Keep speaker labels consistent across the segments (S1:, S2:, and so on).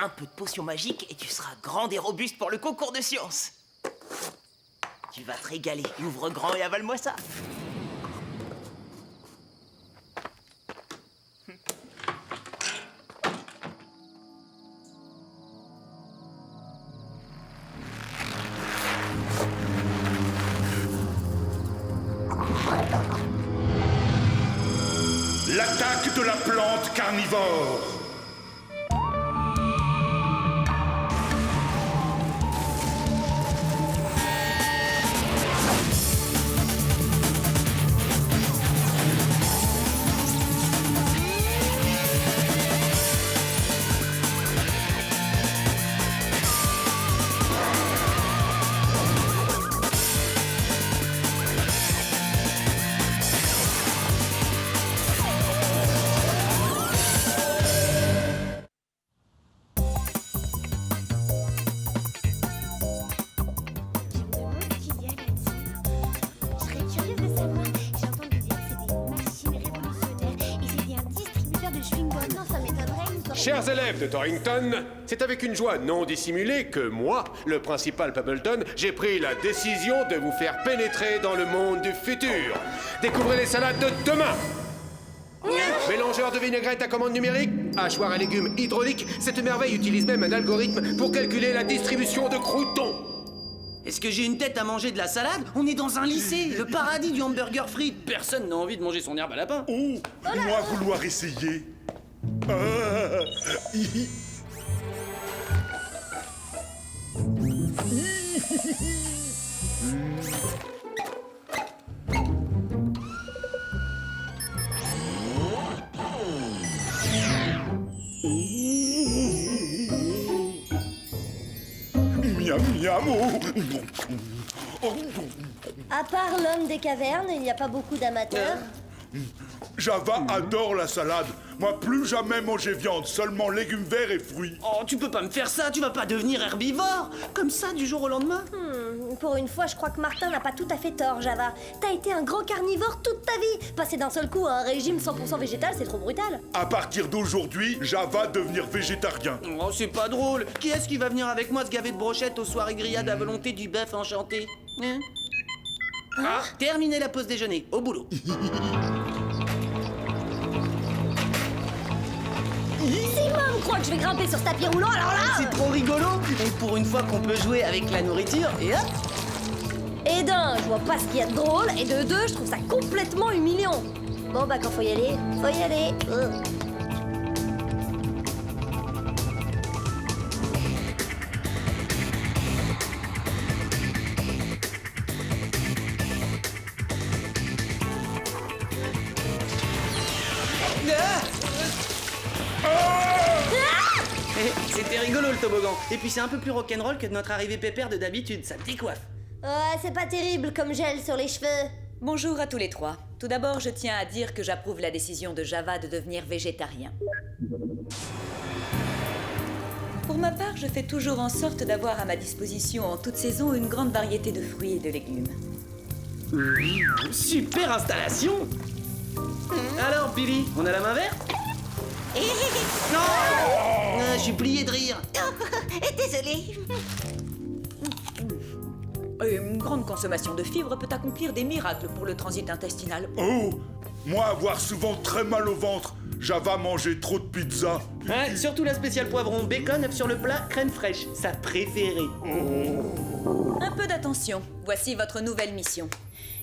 S1: un peu de potion magique et tu seras grande et robuste pour le concours de sciences. Tu vas te régaler. Ouvre grand et avale-moi ça.
S2: L'attaque de la plante carnivore.
S3: Chers élèves de Torrington, c'est avec une joie non dissimulée que moi, le principal Pubbleton, j'ai pris la décision de vous faire pénétrer dans le monde du futur. Découvrez les salades de demain. Mélangeur de vinaigrette à commande numérique, hachoir à légumes hydraulique, cette merveille utilise même un algorithme pour calculer la distribution de croûtons.
S4: Est-ce que j'ai une tête à manger de la salade? On est dans un lycée, le paradis du hamburger frites. Personne n'a envie de manger son herbe à lapin.
S2: Oh, moi vouloir essayer. Miam miam.
S5: À part l'homme des cavernes, il n'y a pas beaucoup d'amateurs.
S2: Java adore la salade. Moi, plus jamais manger viande, seulement légumes verts et fruits.
S4: Oh, tu peux pas me faire ça, tu vas pas devenir herbivore comme ça du jour au lendemain.
S5: Pour une fois, je crois que Martin n'a pas tout à fait tort, Java. T'as été un grand carnivore toute ta vie. Passer d'un seul coup à un régime 100% végétal, c'est trop brutal.
S2: À partir d'aujourd'hui, Java devenir végétarien.
S4: Oh, c'est pas drôle. Qui est-ce qui va venir avec moi se gaver de brochettes aux soirées grillades à volonté du bœuf enchanté? Hein? Ah, terminez la pause déjeuner, au boulot.
S5: Si Mom croit que je vais grimper sur ce tapis roulant, alors là...
S4: C'est trop rigolo. Et pour une fois qu'on peut jouer avec la nourriture, et hop.
S5: Et d'un, je vois pas ce qu'il y a de drôle, et de deux, je trouve ça complètement humiliant. Bon bah quand faut y aller, faut y aller.
S4: C'était rigolo le toboggan. Et puis c'est un peu plus rock'n'roll que notre arrivée pépère de d'habitude, ça te décoiffe.
S5: Ouais, c'est pas terrible comme gel sur les cheveux.
S6: Bonjour à tous les trois. Tout d'abord, je tiens à dire que j'approuve la décision de Java de devenir végétarien. Pour ma part, je fais toujours en sorte d'avoir à ma disposition en toute saison une grande variété de fruits et de légumes.
S4: Super installation. Alors Billy, on a la main verte? Non, je suis plié de rire.
S5: Désolée.
S6: Une grande consommation de fibres peut accomplir des miracles pour le transit intestinal.
S2: Oh, moi avoir souvent très mal au ventre. Java manger trop de pizza.
S4: Ouais, surtout la spéciale poivron, bacon, œuf sur le plat, crème fraîche, sa préférée.
S6: Un peu d'attention, voici votre nouvelle mission.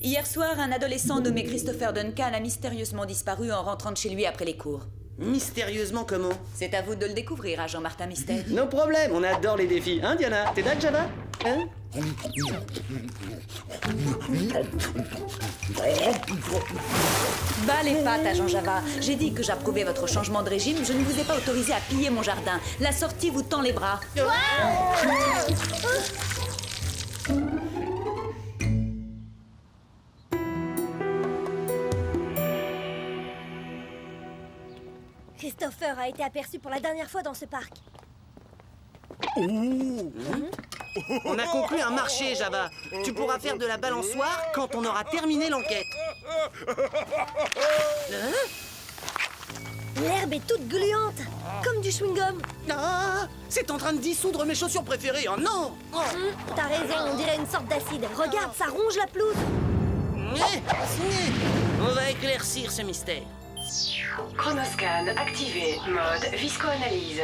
S6: Hier soir, un adolescent nommé Christopher Duncan a mystérieusement disparu en rentrant de chez lui après les cours.
S4: Mystérieusement comment?
S6: C'est à vous de le découvrir, agent Martin Mystère.
S4: No problème, on adore les défis, hein Diana? T'es d'accord Java? Hein?
S6: Bas les pattes, agent Java. J'ai dit que j'approuvais votre changement de régime, je ne vous ai pas autorisé à piller mon jardin. La sortie vous tend les bras.
S5: Christopher a été aperçu pour la dernière fois dans ce parc.
S4: On a conclu un marché, Java. Tu pourras faire de la balançoire quand on aura terminé l'enquête. Hein?
S5: L'herbe est toute gluante, comme du chewing-gum.
S4: Ah, c'est en train de dissoudre mes chaussures préférées. Oh non. Oh.
S5: T'as raison, on dirait une sorte d'acide. Regarde, ça ronge la pelouse.
S4: On va éclaircir ce mystère.
S7: Chronoscan activé, mode visco-analyse.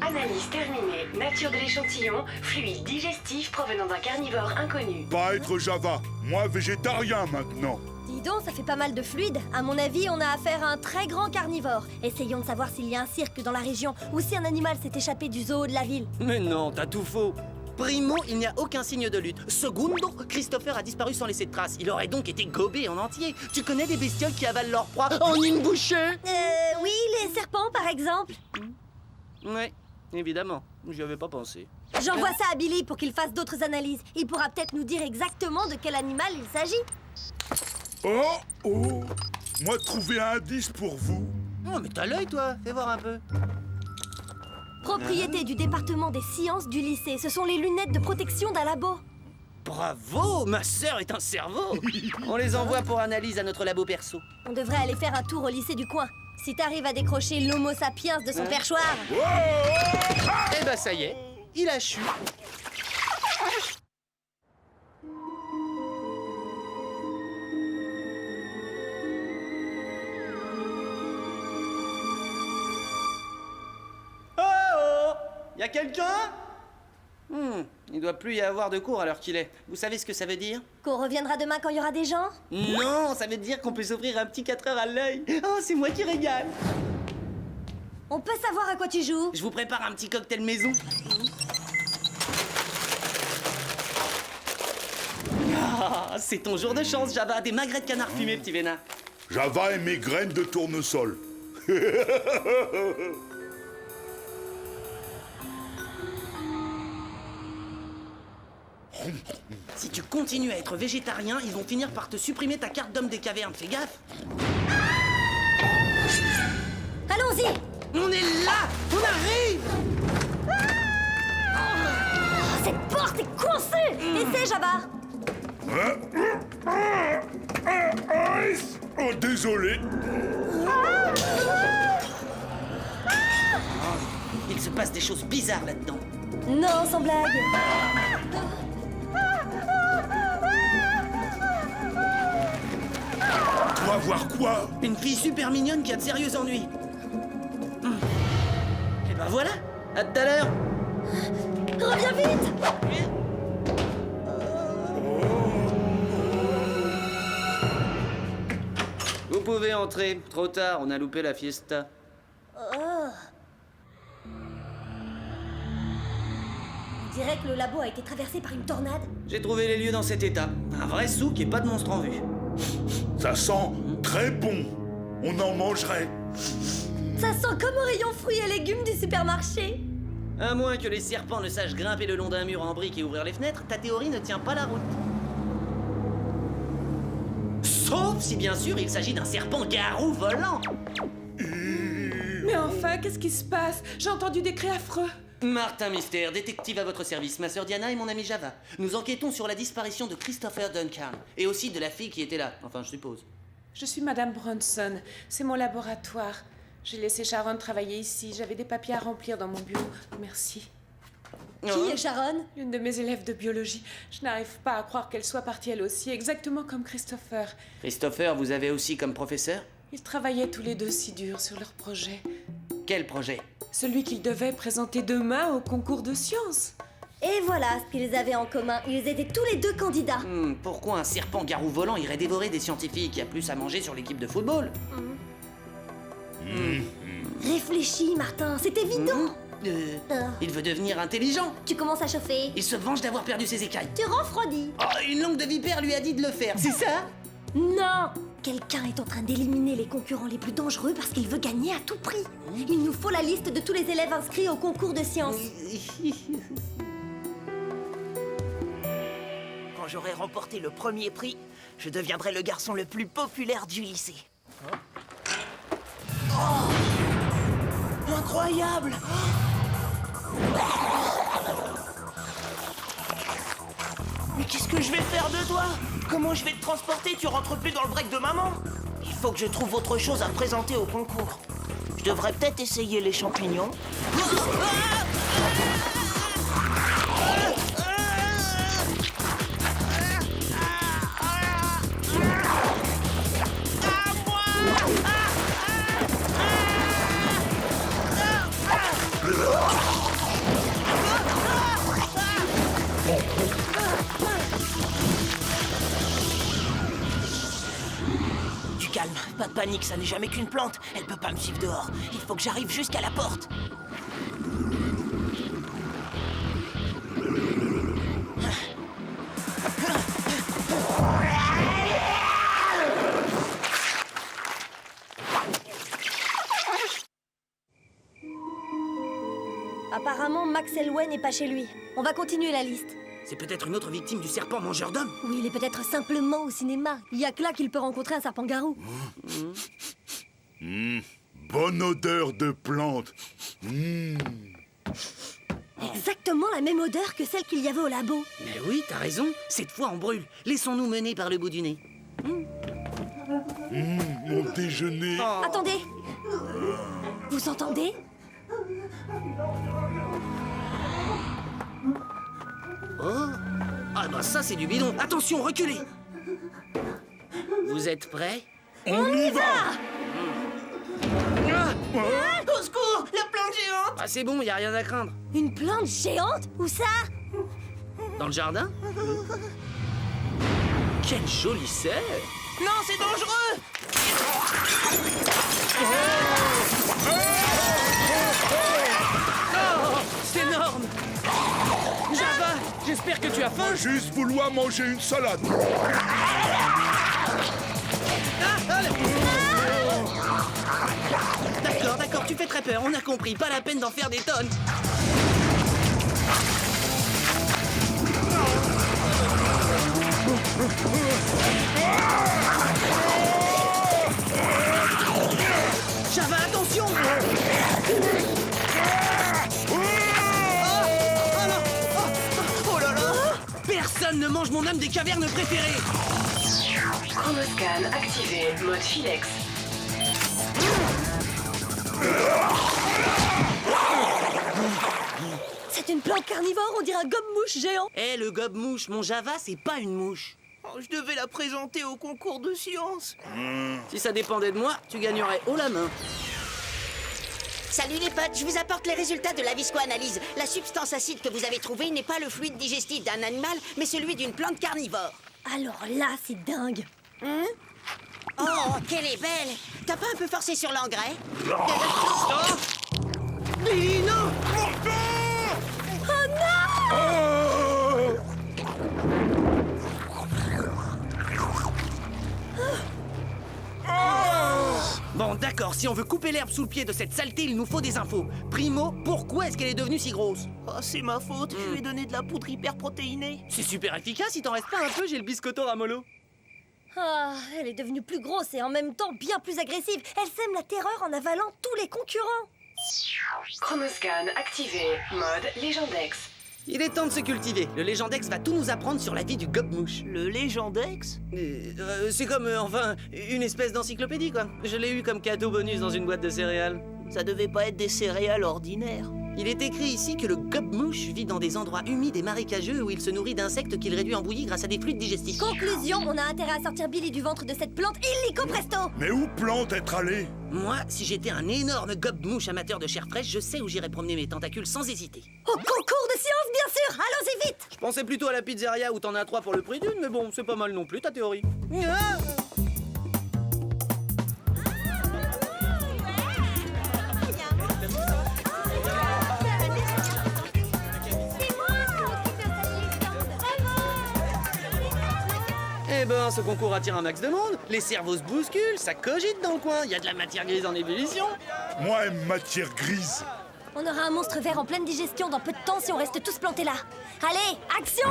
S7: Analyse terminée. Nature de l'échantillon, fluide digestif provenant d'un carnivore inconnu.
S2: Pas être Java, moi végétarien maintenant.
S5: Dis donc, ça fait pas mal de fluide. À mon avis, on a affaire à un très grand carnivore. Essayons de savoir s'il y a un cirque dans la région ou si un animal s'est échappé du zoo de la ville.
S4: Mais non, t'as tout faux. Primo, il n'y a aucun signe de lutte. Secondo, Christopher a disparu sans laisser de traces. Il aurait donc été gobé en entier. Tu connais des bestioles qui avalent leur proie en une bouchée?
S5: Oui, les serpents par exemple.
S4: Ouais, évidemment. J'y avais pas pensé.
S5: J'envoie ça à Billy pour qu'il fasse d'autres analyses. Il pourra peut-être nous dire exactement de quel animal il s'agit.
S2: Oh. Moi trouver un indice pour vous.
S4: Oh, mais t'as l'œil, toi. Fais voir un peu.
S5: Propriété du département des sciences du lycée. Ce sont les lunettes de protection d'un labo.
S4: Bravo, ma sœur est un cerveau. On les envoie pour analyse à notre labo perso.
S5: On devrait aller faire un tour au lycée du coin. Si t'arrives à décrocher l'homo sapiens de son perchoir.
S4: Eh ben ça y est, il a chu. Oh, y a quelqu'un? Il doit plus y avoir de cours à l'heure qu'il est. Vous savez ce que ça veut dire?
S5: Qu'on reviendra demain quand il y aura des gens?
S4: Non, ça veut dire qu'on peut s'offrir un petit 4 heures à l'œil. Oh, c'est moi qui régale.
S5: On peut savoir à quoi tu joues?
S4: Je vous prépare un petit cocktail maison. Ah, c'est ton jour de chance, Java. Des magrets de canard fumé, petit vénard.
S2: Java et mes graines de tournesol.
S4: Si tu continues à être végétarien, ils vont finir par te supprimer ta carte d'homme des cavernes. Fais gaffe.
S5: Allons-y!
S4: On est là! On arrive!
S5: Cette porte est coincée! Essaie, Jabba!
S2: Oh, désolé.
S4: Il se passe des choses bizarres là-dedans.
S5: Non, sans blague.
S2: Toi voir quoi?
S4: Une fille super mignonne qui a de sérieux ennuis. Et ben voilà! À tout à l'heure!
S5: Reviens vite!
S4: Vous pouvez entrer. Trop tard, on a loupé la fiesta.
S5: On dirait que le labo a été traversé par une tornade.
S4: J'ai trouvé les lieux dans cet état. Un vrai souk et pas de monstre en vue.
S2: Ça sent très bon. On en mangerait.
S5: Ça sent comme au rayon fruits et légumes du supermarché.
S4: À moins que les serpents ne sachent grimper le long d'un mur en briques et ouvrir les fenêtres, ta théorie ne tient pas la route. Sauf si bien sûr il s'agit d'un serpent garou volant.
S8: Mais enfin, qu'est-ce qui se passe? J'ai entendu des cris affreux.
S4: Martin Mystère, détective à votre service, ma sœur Diana et mon ami Java. Nous enquêtons sur la disparition de Christopher Duncan et aussi de la fille qui était là, enfin je suppose.
S8: Je suis Madame Bronson. C'est mon laboratoire. J'ai laissé Sharon travailler ici. J'avais des papiers à remplir dans mon bureau. Merci.
S5: Qui est Sharon?
S8: L'une de mes élèves de biologie. Je n'arrive pas à croire qu'elle soit partie elle aussi, exactement comme Christopher.
S4: Christopher, vous avez aussi comme professeur?
S8: Ils travaillaient tous les deux si dur sur leur projet.
S4: Quel projet?
S8: Celui qu'ils devaient présenter demain au concours de sciences.
S5: Et voilà ce qu'ils avaient en commun. Ils étaient tous les deux candidats.
S4: Pourquoi un serpent garou volant irait dévorer des scientifiques qui a plus à manger sur l'équipe de football?
S5: Réfléchis, Martin, c'est évident.
S4: Il veut devenir intelligent.
S5: Tu commences à chauffer.
S4: Il se venge d'avoir perdu ses écailles.
S5: Tu refroidis.
S4: Oh, une langue de vipère lui a dit de le faire, c'est ça?
S5: Non! Quelqu'un est en train d'éliminer les concurrents les plus dangereux parce qu'il veut gagner à tout prix. Il nous faut la liste de tous les élèves inscrits au concours de sciences.
S1: Quand j'aurai remporté le premier prix, je deviendrai le garçon le plus populaire du lycée. Oh! Incroyable! Mais Qu'est-ce que je vais faire de toi? Comment je vais te transporter? Tu rentres plus dans le break de maman? Il faut que je trouve autre chose à présenter au concours. Je devrais peut-être essayer les champignons. Du calme, pas de panique, ça n'est jamais qu'une plante. Elle peut pas me suivre dehors. Il faut que j'arrive jusqu'à la porte.
S5: Apparemment, Max Elway n'est pas chez lui. On va continuer la liste.
S4: C'est peut-être une autre victime du serpent mangeur d'hommes.
S5: Oui, il est peut-être simplement au cinéma. Il y a que là qu'il peut rencontrer un serpent-garou.
S2: Bonne odeur de plante.
S5: Exactement la même odeur que celle qu'il y avait au labo.
S4: Mais oui, t'as raison. Cette fois, on brûle. Laissons-nous mener par le bout du nez.
S2: Mon déjeuner.
S5: Attendez. Vous entendez?
S4: Oh. Ah bah ça, c'est du bidon. Attention, reculez. Vous êtes prêts?
S2: On y va.
S1: Au secours! La plante géante!
S4: Ah, c'est bon, y a rien à craindre.
S5: Une plante géante? Où ça?
S4: Dans le jardin? Quelle jolie serre.
S1: Non, c'est dangereux!
S4: Oh, c'est énorme. Java, j'espère que tu as faim.
S2: Juste vouloir manger une salade.
S4: D'accord, tu fais très peur, on a compris. Pas la peine d'en faire des tonnes. Java, attention! Oh là là! Personne ne mange mon âme des cavernes préférée!
S7: Chronoscan activé, mode Philex.
S5: C'est une plante carnivore, on dirait un gobe-mouche géant.
S4: Eh, le gobe-mouche, mon Java, c'est pas une mouche.
S1: Oh, je devais la présenter au concours de sciences.
S4: Si ça dépendait de moi, tu gagnerais haut la main.
S9: Salut les potes, je vous apporte les résultats de la viscoanalyse. La substance acide que vous avez trouvée n'est pas le fluide digestif d'un animal, mais celui d'une plante carnivore.
S5: Alors là, c'est dingue.
S9: Oh, qu'elle est belle! T'as pas un peu forcé sur l'engrais?
S4: Lily, non! Bon, d'accord, si on veut couper l'herbe sous le pied de cette saleté, il nous faut des infos. Primo, pourquoi est-ce qu'elle est devenue si grosse?
S1: Oh, c'est ma faute, je lui ai donné de la poudre hyperprotéinée.
S4: C'est super efficace, il t'en reste pas un peu, j'ai le biscotto ramolo.
S5: Ah, elle est devenue plus grosse et en même temps bien plus agressive. Elle sème la terreur en avalant tous les concurrents.
S7: Chronoscan activé, mode Légendex.
S4: Il est temps de se cultiver. Le Légendex va tout nous apprendre sur la vie du gobe-mouche.
S1: Le Légendex?
S4: C'est comme, enfin, une espèce d'encyclopédie, quoi. Je l'ai eu comme cadeau bonus dans une boîte de céréales.
S1: Ça devait pas être des céréales ordinaires.
S4: Il est écrit ici que le gobe-mouche vit dans des endroits humides et marécageux où il se nourrit d'insectes qu'il réduit en bouillie grâce à des fluides digestifs.
S5: Conclusion, on a intérêt à sortir Billy du ventre de cette plante illico presto.
S2: Mais où plante être allé?
S4: Moi, si j'étais un énorme gobe-mouche amateur de chair fraîche, je sais où j'irais promener mes tentacules sans hésiter.
S5: Au concours de sciences, bien sûr. Allons-y vite.
S4: Je pensais plutôt à la pizzeria où t'en as 3 pour le prix d'une, mais bon, c'est pas mal non plus ta théorie. Ah! Eh ben, ce concours attire un max de monde. Les cerveaux se bousculent, ça cogite dans le coin. Il y a de la matière grise en ébullition.
S2: Moi, aime matière grise.
S5: On aura un monstre vert en pleine digestion dans peu de temps si on reste tous plantés là. Allez, action!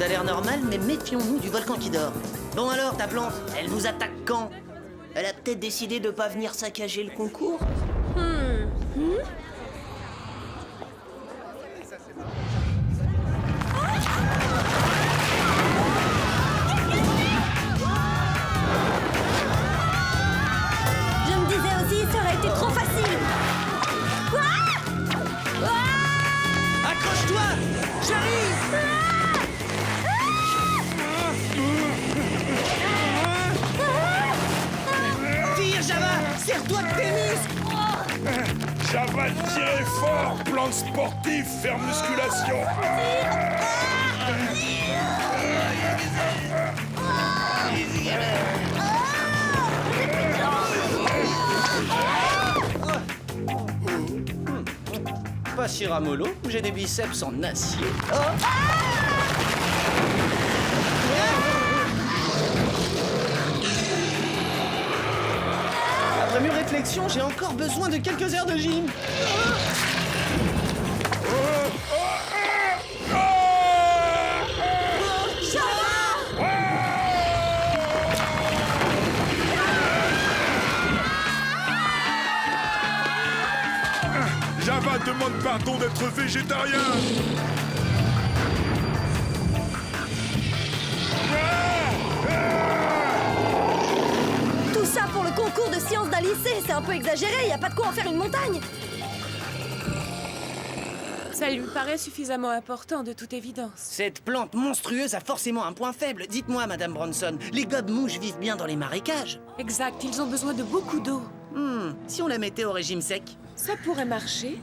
S4: a l'air normal, mais méfions-nous du volcan qui dort. Bon alors, ta plante, elle nous attaque quand?
S1: Elle a peut-être décidé de pas venir saccager le concours.
S5: Je me disais aussi, ça aurait été trop facile.
S4: Accroche-toi! J'arrive! Tire, Java! Serre-toi de tes muscles!
S2: Java tirer fort, plan sportif, faire musculation.
S4: Pas si ramollo, j'ai des biceps en acier. Après mes réflexions, j'ai encore besoin de quelques heures de gym.
S2: Java demande pardon d'être végétarien.
S5: Tout ça pour le concours de sciences d'un lycée, c'est un peu exagéré, y a pas de quoi en faire une montagne.
S8: Ça lui paraît suffisamment important, de toute évidence.
S4: Cette plante monstrueuse a forcément un point faible. Dites-moi, Madame Bronson, les gobe-mouches vivent bien dans les marécages?
S8: Exact, ils ont besoin de beaucoup d'eau.
S4: Si on la mettait au régime sec?
S8: Ça pourrait marcher.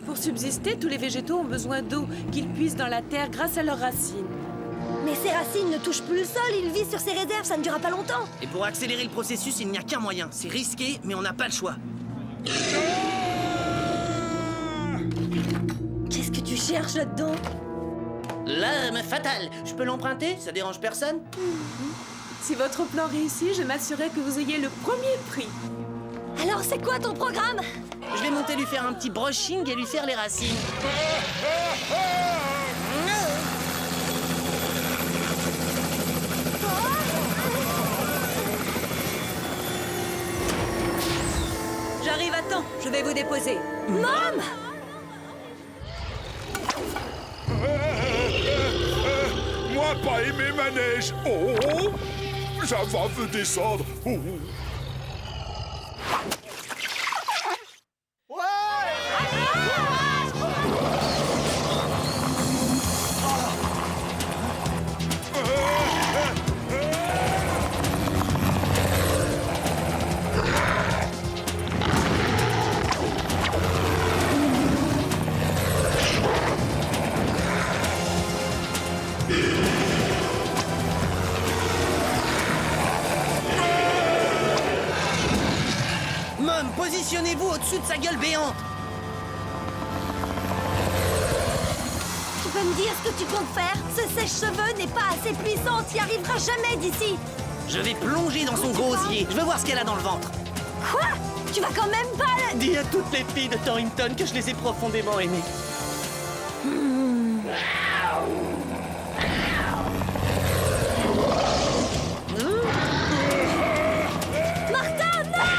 S8: Pour subsister, tous les végétaux ont besoin d'eau, qu'ils puissent dans la terre grâce à leurs racines.
S5: Mais ces racines ne touchent plus le sol, ils vivent sur ses réserves, ça ne durera pas longtemps.
S4: Et pour accélérer le processus, il n'y a qu'un moyen. C'est risqué, mais on n'a pas le choix.
S5: Qu'est-ce que tu cherches là-dedans?
S4: L'arme fatale. Je peux l'emprunter? Ça dérange personne?
S8: Si votre plan réussit, je m'assurerai que vous ayez le premier prix.
S5: Alors c'est quoi ton programme?
S4: Je vais monter lui faire un petit brushing et lui faire les racines.
S6: J'arrive à temps, je vais vous déposer.
S5: Mom!
S2: Moi, pas aimer ma neige. Oh, Java veut descendre. Oh.
S4: Mom, positionnez-vous au-dessus de sa gueule béante.
S5: Tu peux me dire ce que tu comptes faire? Ce sèche-cheveux n'est pas assez puissant, t'y arriveras jamais d'ici.
S4: Je vais plonger dans son gosier. Je veux voir ce qu'elle a dans le ventre.
S5: Quoi? Tu vas quand même pas le...
S4: Dis à toutes les filles de Torrington que je les ai profondément aimées.
S5: Martin, non!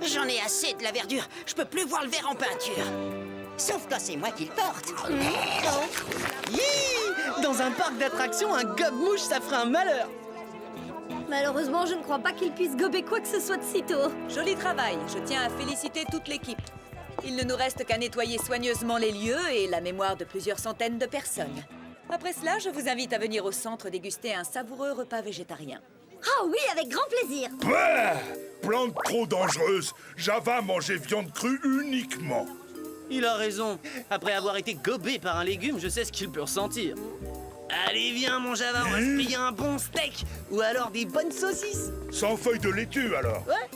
S9: J'en ai assez de la verdure. Je peux plus voir le verre en peinture. Sauf quand c'est moi qui le porte.
S4: Hi, dans un parc d'attractions, un gobe-mouche, ça ferait un malheur.
S5: Malheureusement, je ne crois pas qu'il puisse gober quoi que ce soit de sitôt.
S6: Joli travail, je tiens à féliciter toute l'équipe. Il ne nous reste qu'à nettoyer soigneusement les lieux et la mémoire de plusieurs centaines de personnes. Après cela, je vous invite à venir au centre déguster un savoureux repas végétarien.
S5: Ah oui, avec grand plaisir.
S2: Bah, plante trop dangereuse. Java mangeait viande crue uniquement.
S4: Il a raison. Après avoir été gobé par un légume, je sais ce qu'il peut ressentir. Allez, viens, mon Java, on va se payer un bon steak. Ou alors des bonnes saucisses.
S2: Sans feuilles de laitue, alors.
S4: Ouais.